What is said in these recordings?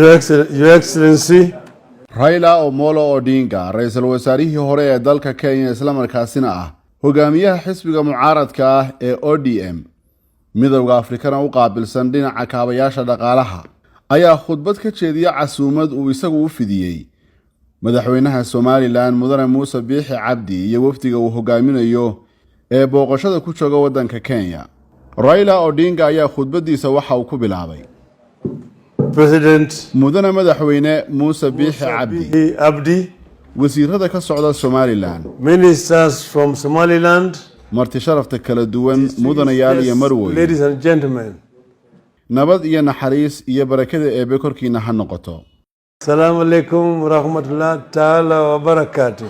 Your Excellency, Raila Odinga, Ra'iisal wasaarihii hore ee dalka Kenya isla markaasina ah hogaamiyaha xisbiga mucaaradka ah ee ODM midowga Afrikana u qaabilsan dhinaca kaabayaasha dhaqaalaha ayaa khudbad ka jeediyay casuumad uu isagu u fidiyay madaxweynaha Somaliland Mudane Muuse Biixi Cabdi iyo wafdiga uu hogaaminayo ee booqashada ku jooga wadanka Kenya. Raila Odinga ayaa khudbadiisa waxa uu ku bilaabay President Mudane madaxweyne Muuse Biixi Cabdi, wasiirada ka socda Somaliland, ministers from Somaliland, marti sharafta kala duwan mudanayaal iyo marwey, ladies and gentlemen. nabad iyo naxariis iyo barakada eebe korkiina ha noqoto. Assalamu alaikum wa rahmatullahi ta'ala wa barakatuh.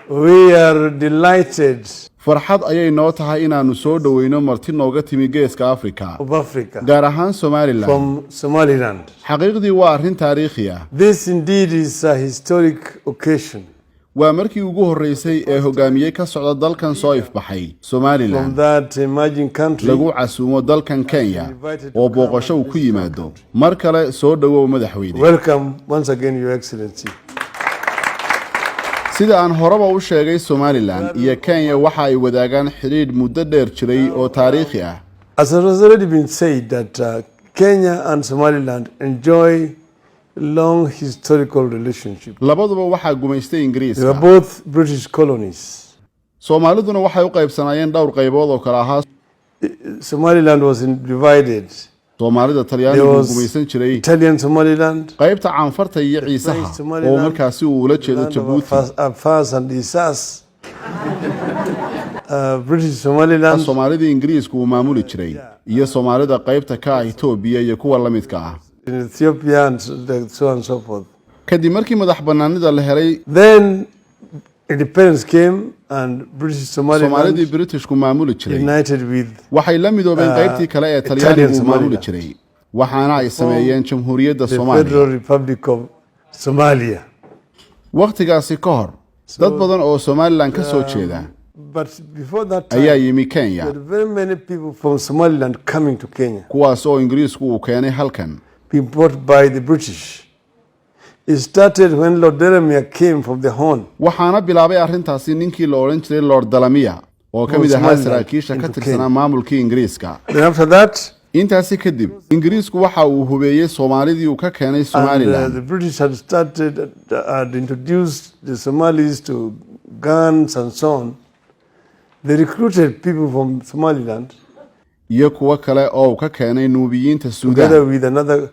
We are delighted farxad ayay noo tahay inaanu soo dhaweyno marti nooga timi geeska Afrika, of Africa, gaar ahaan Somaliland. from Somaliland. xaqiiqdii waa arrin taariikhi ah. This indeed is a historic occasion. waa markii ugu horeysay ee hogaamiye ka socda dalkan soo ifbaxay From Somaliland that emerging country, lagu casuumo dalkan Kenya oo booqasho uu ku yimaado. mar kale soo dhawow madaxweyne. welcome once again, Your Excellency. sida aan horeba u sheegay, Somaliland iyo Kenya waxa ay wadaagaan xiriir muddo dheer jiray oo taariikhi ah. As it has already been said that Kenya and Somaliland enjoy long historical relationship. labaduba waxaa gumaystay They were Ingiriiska. both British colonies. Soomaaliduna waxay u qaybsanayeen dhowr qaybood oo kala ahaa. Somaliland was divided. Soomaalida There Talyaanigu was gumaysan jiray Italian Somaliland, qaybta caanfarta iyo ciisaha oo markaasi uu ula jeedo land of Djibouti. Afars and Isas. British Somaliland, Soomaalida Ingiriisku uu maamuli jiray iyo Soomaalida qaybta ka ah Itoobiya iyo kuwa la midka ah. in Ethiopia, and so on and so forth. kadib markii madax banaanida la helay, Then independence came and British Soomaalidii Somaliland Britishku maamuli jiray united with waxay la midoobeen qaybtii kale ee Talyaanigu maamuli jiray, waxaana ay sameeyeen Jamhuuriyadda the Soomaaliya. Federal Republic of Somalia. waqtigaasi ka hor, dad badan oo Somaliland ka soo jeeda But before that ayaa time, yimi there Kenya, were very many people from Somaliland coming to Kenya, kuwaas oo Ingiriisku uu keenay halkan. being brought by the British. It started when Lord Delamere came from the Horn waxaana bilaabay arrintaasi ninkii la odhan jiray Lord Delamere oo ka mid ahaa Somaliland saraakiisha ka into tirsanaa Kenya. maamulkii Ingiriiska. Then after that, intaasi kadib, Ingiriisku waxa uu hubeeyay Soomaalidii uu ka keenay and Somaliland. the British had introduced the Somalis to guns and so on. They recruited people from Somaliland iyo kuwa kale oo uu ka keenay Nuubiyiinta together Suudaan. with another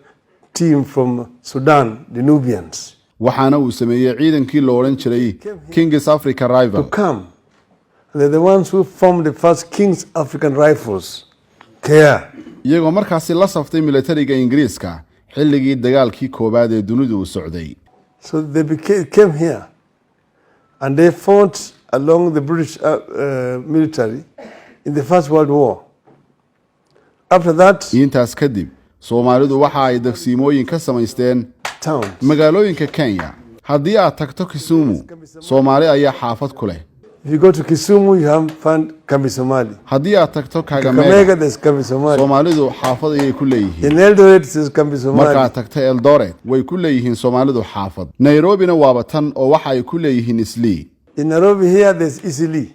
team from Sudan, the Nubians, waxaana uu sameeyay ciidankii la odhan jiray King's Africa to Rival. come. And they're the ones who formed the first King's African Rifles, KR. iyagoo markaasi la saftay militariga Ingiriiska xilligii dagaalkii koobaad ee dunidu u socday. So they came here and they fought along the British military in the First World War. After that, intaas kadib, Soomaalidu waxa ay degsiimooyin ka samaysteen towns. magaalooyinka Kenya. haddii aad tagto Kisumu, Soomaali ayaa xaafad ku leh. If you go to Kisumu, you have found Kambi Somali. haddii aad tagto Kakamega, Kakamega, there's Kambi Somali. Soomaalidu xaafad ayay ku leeyihiin. In Eldoret, there's Kambi Somali. markaad tagto Eldoret, way ku leeyihiin Soomaalidu xaafad. Nairobina waaba tan oo waxa ay ku leeyihiin Islii. In Nairobi here, there's Isili.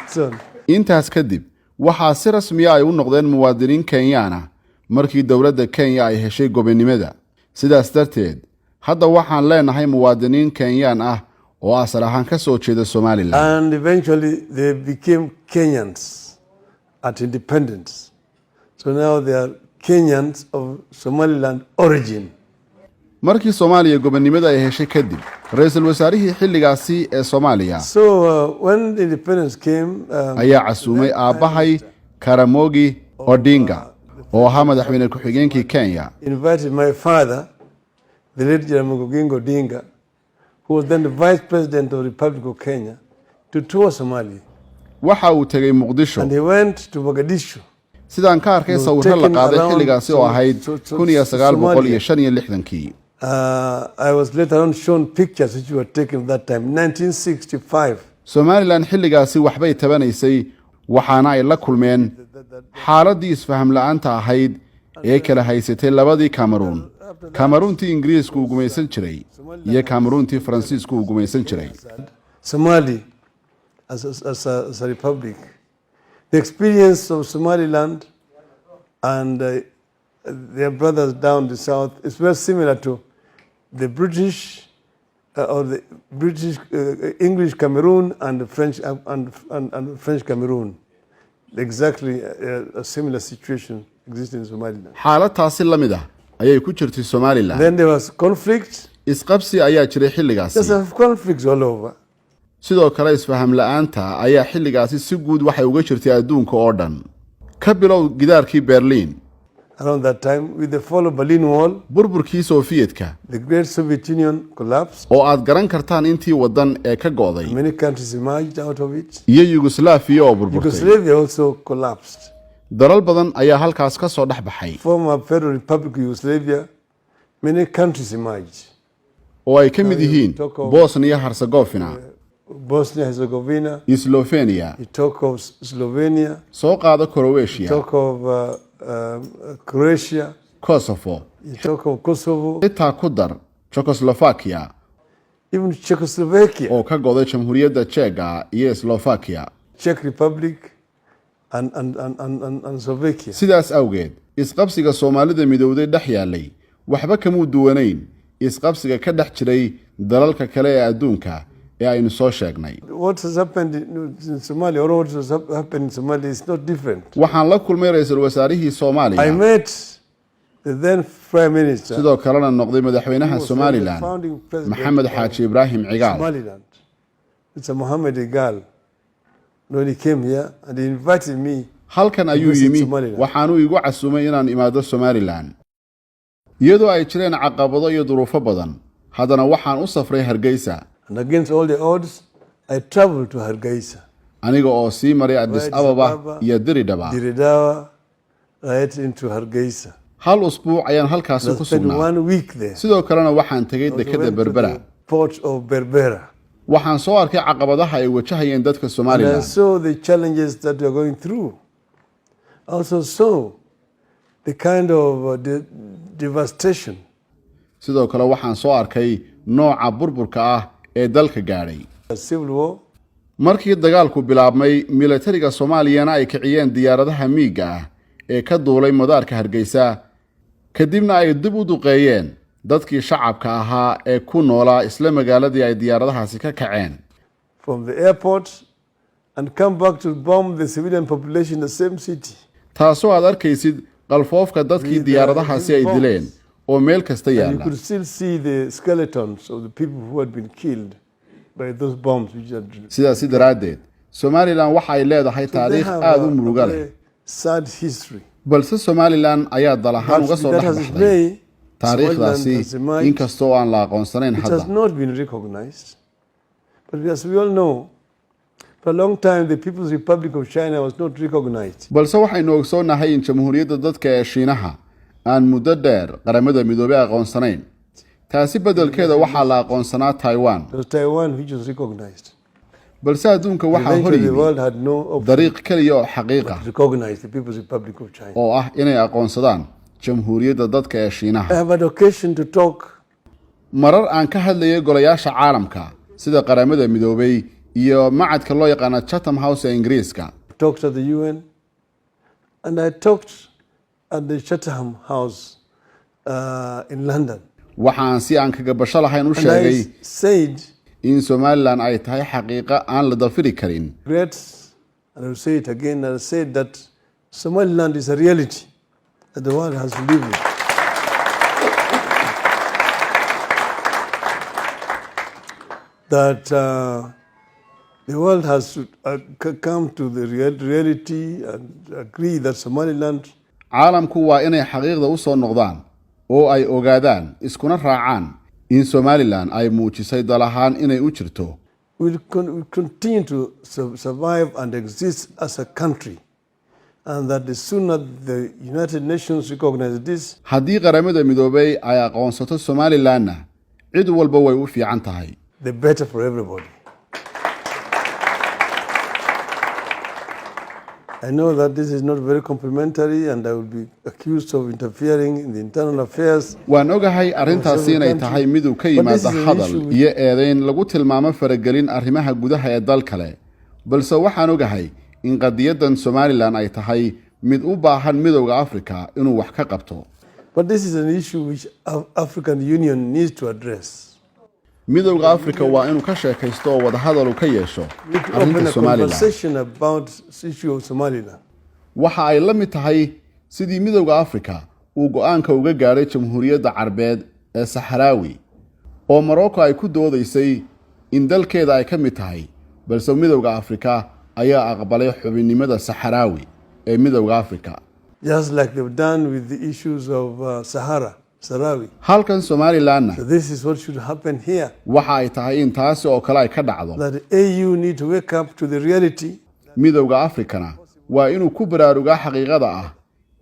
So, intaas kadib, waxaa si rasmi ah ay u noqdeen muwaadiniin Kenyaan ah markii dowladda Kenya ay heshay gobonimada. sidaas darteed, hadda waxaan leenahay muwaadiniin Kenyaan ah oo asal ahaan ka soo jeeda Somaliland. and eventually they became Kenyans at independence. So now they are Kenyans of Somaliland origin. markii Soomaaliya gobonimada ay heshay kadib, ra'iisul wasaarihii xilligaasi ee Soomaaliya So when independence came, ayaa casuumay aabbahay Karamogi Odinga oo ahaa madaxweyne ku-xigeenkii Kenya. invited my father, the late Jaramogi Odinga, who was then the vice president of the Republic of Kenya, to tour Somalia. waxa uu tegay Muqdisho. And he went to Mogadishu. sidaan ka arkay sawirro la qaaday xilligaasi oo ahayd 1965. I was later on shown pictures which were taken at that time, 1965. Somaliland xilligaasi waxbay tabanaysay waxaana ay la kulmeen xaaladii isfaham la'aanta ahayd ee kala haysatay labadii Cameroontii Ingiriisku uu gumaysan jiray iyo Cameroontii Faransiisku uu gumaysan jiray. Somali as a republic. The experience of Somaliland and their brothers down the south is very similar to the British or the British English Cameroon and the French and French Cameroon. Exactly a similar situation exists in Somaliland. xaaladaasi la mid ah ayay ku jirtay Somaliland. Then there was conflict. Isqabsi ayaa jiray xilligaasi. There's conflicts all over. sidoo kale isfaham la'aanta ayaa xilligaasi si guud waxay uga jirtay adduunka oo dhan. ka bilow gidaarkii Berlin. Around that time, with the fall of Berlin Wall, burburkii Soviyetka, the great Soviet Union collapsed. oo aad garan kartaan intii wadan ee ka go'day. Many countries emerged out of it. iyo Yugoslavia oo burburtay. Yugoslavia also collapsed. dalal badan ayaa halkaas ka soo dhaxbaxay. Former Federal Republic of Yugoslavia, many countries emerged. oo ay ka mid yihiin Bosnia Herzegovina, Bosnia Herzegovina, Slovenia, you talk of Slovenia, soo qaado Croatia, you talk of Croatia, Kosovo, you talk of Kosovo, xitaa ku dar Czechoslovakia, even Czechoslovakia, oo ka go'day Jamhuuriyadda Czech iyo Slovakia, Czech Republic, and Slovakia. sidaas awgeed isqabsiga Soomaalida midowday dhex yaalay waxba kama duwanayn isqabsiga ka dhex jiray dalalka kale ee adduunka ee aynu soo sheegnay. What has happened in Somalia or what has happened in Somalia is not different. waxaan la kulmay ra'iisul wasaarihii Soomaaliya. I met the then Prime Minister. sidoo kalena noqday madaxweynaha Somaliland Maxamed Xaaji Ibraahim Cigaal. Somaliland. It's a Mohammed Igal. When he came here and he invited me. halkan ayuu yimi waxaanu igu casuumay inaan imaado Somaliland. iyadoo ay jireen caqabado iyo duruufo badan haddana waxaan u safray Hargeysa. And against all the odds, I traveled to Hargeisa. aniga oo sii maray Addis Ababa iyo Diridhawa right into Hargeisa. hal usbuuc ayaan halkaas ku sugnaa. 1 week there. sidoo kalena waxaan tagay dekedda Berbera. Port of Berbera. waxaan soo arkay caqabadaha ay wajahayeen dadka Somaliland. And I saw the challenges that we are going through. Also saw the kind of devastation. sidoo kale waxaan soo arkay nooca burburka ah ee dalka gaadhay. Civil war. markii dagaalku bilaabmay militariga Soomaaliyana ay kiciyeen diyaaradaha miiga ah ee ka duulay madaarka Hargeysa kadibna ay dib u duqeeyeen dadkii shacabka ahaa ee ku noolaa isla magaaladii ay diyaaradahaasi ka kaceen. From the airport and come back to bomb the civilian population in the same city. taasoo aad arkaysid qalfoofka dadkii diyaaradahaasi ay dileen oo meel kasta You yaala. could still see the skeletons of the people who had been killed by those bombs which had. sidaasi daraaddeed Somaliland waxa ay leedahay taariikh aad u muruga leh. Sad history. balse Somaliland ayaa dal ahaan uga soo dhaxbaxday taariikhdaasi inkastoo aan la aqoonsanayn It has hadda. not been recognized. But as we all know, for a long time the People's Republic of China was not recognized. balse waxaynu ogsoonahay in Jamhuuriyadda Dadka ee Shiinaha aan muddo dheer qaramada midoobay aqoonsanayn. taasi beddelkeeda waxaa la aqoonsanaa Taiwan. It was Taiwan which was recognized. balse adduunka waxaa hor Eventually the yimi world had no option dariiq kaliya oo xaqiiq ah to recognize the People's Republic of China. oo ah inay aqoonsadaan Jamhuuriyadda Dadka ee I Shiinaha. have had occasion to talk marar aan ka hadlayay golayaasha caalamka sida qaramada midoobay iyo macadka loo yaqaan Chatham House ee Ingiriiska. talked at the UN, and I talked at the Chatham House in London. waxaan si aan kaga basho lahayn u And I sheegay said, in Somaliland ay tahay xaqiiqo aan la dafiri karin. great, and I will say it again, I said that Somaliland is a reality that the world has to live with. That the world has to come to the reality and agree that Somaliland caalamku waa inay xaqiiqda u soo noqdaan oo ay ogaadaan iskuna raacaan in Somaliland ay muujisay dal ahaan inay u jirto. will continue to survive and exist as a country, and that the sooner the United Nations recognize this, haddii qaramada midoobay ay aqoonsato Somalilandna cid walba way u fiican tahay. the better for everybody. I know that this is not very complimentary and I will be accused of interfering in the internal affairs. waan ogahay arrintaasi inay tahay mid uu ka yimaado hadal iyo eedayn lagu tilmaamo faragelin arrimaha gudaha ee dal kale balse waxaan ogahay in qadiyadan Somaliland ay tahay mid u baahan midowga Afrika inuu wax ka qabto. But this is an issue which African Union needs to address. midowga Afrika waa inuu ka sheekaysto oo wada hadal uu ka yeesho arrinta Somaliland about issue of Somaliland. waxa ay la mid tahay sidii midowga Afrika uu go'aanka uga gaaray Jamhuuriyadda Carbeed ee Sahrawi oo Morocco ay ku doodaysay in dalkeeda ay ka mid tahay balse midowga Afrika ayaa aqbalay xubinnimada Sahrawi ee midowga Afrika. Just like they've done with the issues of Sahrawi. halkan Somaliland. So this is what should happen here. waxa ay tahay in taasi oo kale ay ka dhacdo. That the AU need to wake up to the reality. midowga Afrikana waa inuu ku baraarugaa xaqiiqada ah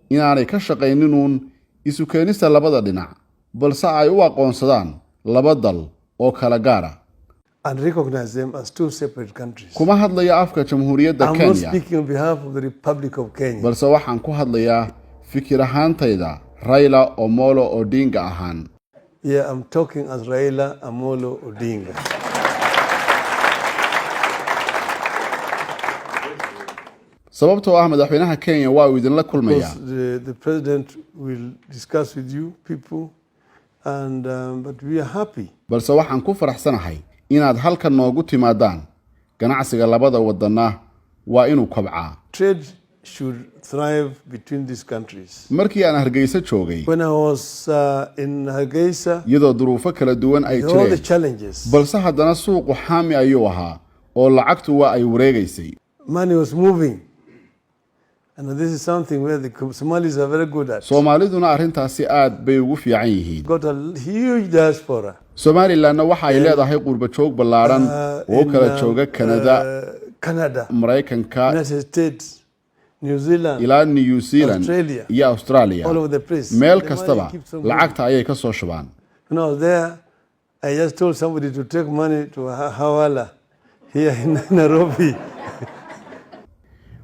inaanay ka shaqaynin isu keenista labada dhinac balse ay u aqoonsadaan laba dal oo kala gaar ah. And recognize them as two separate countries. kuma hadlaya afka Jamhuuriyadda Kenya. I'm not speaking on behalf of the Republic of Kenya. balse waxaan ku hadlayaa fikir ahaantayda Raila Odinga ahaan. Yeah, I'm talking as Raila Odinga. sababtoo ah madaxweynaha Kenya waa uu idin la kulmaya. The president will discuss with you people and but we are happy. balse waxaan ku faraxsanahay inaad halkan noogu timaadaan ganacsiga labada wadana waa inuu kobcaa. Trade should thrive between these countries. markii aan Hargeysa joogay When I was in Hargeysa, iyadoo duruufo kala duwan ay all the jireen challenges. balse haddana suuqu xaami ayuu ahaa oo lacagtu waa ay wareegaysay. Money was moving. And this is something where the Somalis are very good at. Soomaaliduna arrintaasi aad bay ugu fiican yihiin. Got a huge diaspora. Somaliland waxa ay leedahay qurba joog ballaaran oo kala jooga Canada, Mareykanka, United States, New Zealand, ilaa New Zealand iyo Australia. all over the place. meel kastaba lacagta ayay ka soo shubaan. When I was there, I just told somebody to take money to Hawala here in Nairobi.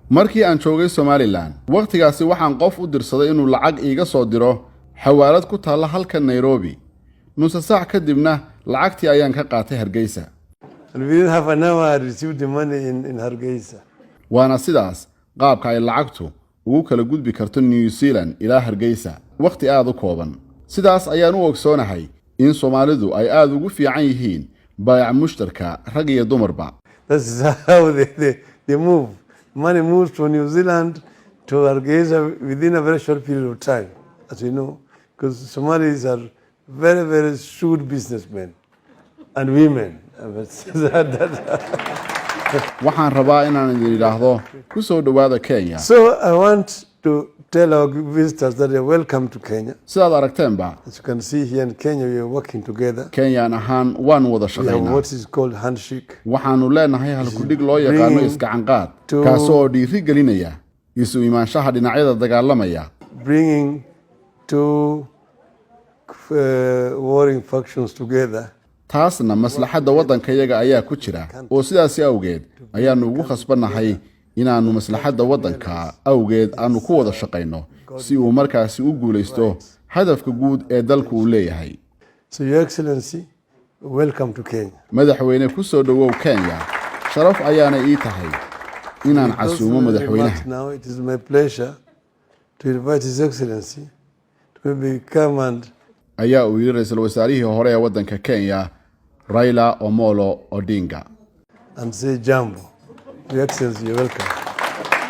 markii aan joogay Somaliland waqtigaasi waxaan qof u dirsaday inuu lacag iiga soo diro xawaalad ku taala halka Nairobi. nus saac kadibna lacagtii ayaan ka qaatay Hargeysa. And within half an hour I received the money in Hargeysa. waana sidaas qaabka ay lacagtu ugu kala gudbi karto New Zealand ilaa Hargeysa waqti aad u kooban. sidaas ayaan u ogsoonahay in Soomaalidu ay aad ugu fiican yihiin baayac mushtarka rag iyo dumarba. That's how they move. Money moves from New Zealand to Hargeysa within a very short period of time, as you know, because Somalis are very, very shrewd businessmen and women. waxaan rabaa inaan idin yiraahdo ku soo dhawaada Kenya. So I want to tell our visitors that they're welcome to Kenya. sidaad aragteenba As you can see here in Kenya, we are working together. Kenyaan ahaan waan wada We have shaqaynaa. what is called handshake. waxaanu leenahay hal ku dhig loo yaqaano iskacan qaad kaasoo dhiiri gelinaya isu imaanshaha dhinacyada dagaalamaya. Bringing two warring factions together. taasna maslaxadda waddankayaga ayaa ku jira oo sidaas awgeed ayaanu ugu khasbanahay inaanu maslaxadda waddanka awgeed aanu ku wada shaqayno si uu markaasi u guuleysto hadafka guud ee dalku uu leeyahay. So your excellency, welcome to Kenya. madaxweyne ku soo dhawow Kenya. sharaf ayaana ii tahay inaan casuumo madaxweynaha. Now it is my pleasure to invite his excellency to become and ayaa uu yiri ra'iisul wasaarihii hore ee waddanka Kenya Raila Odinga. and say jambo. Your excellency, you're welcome.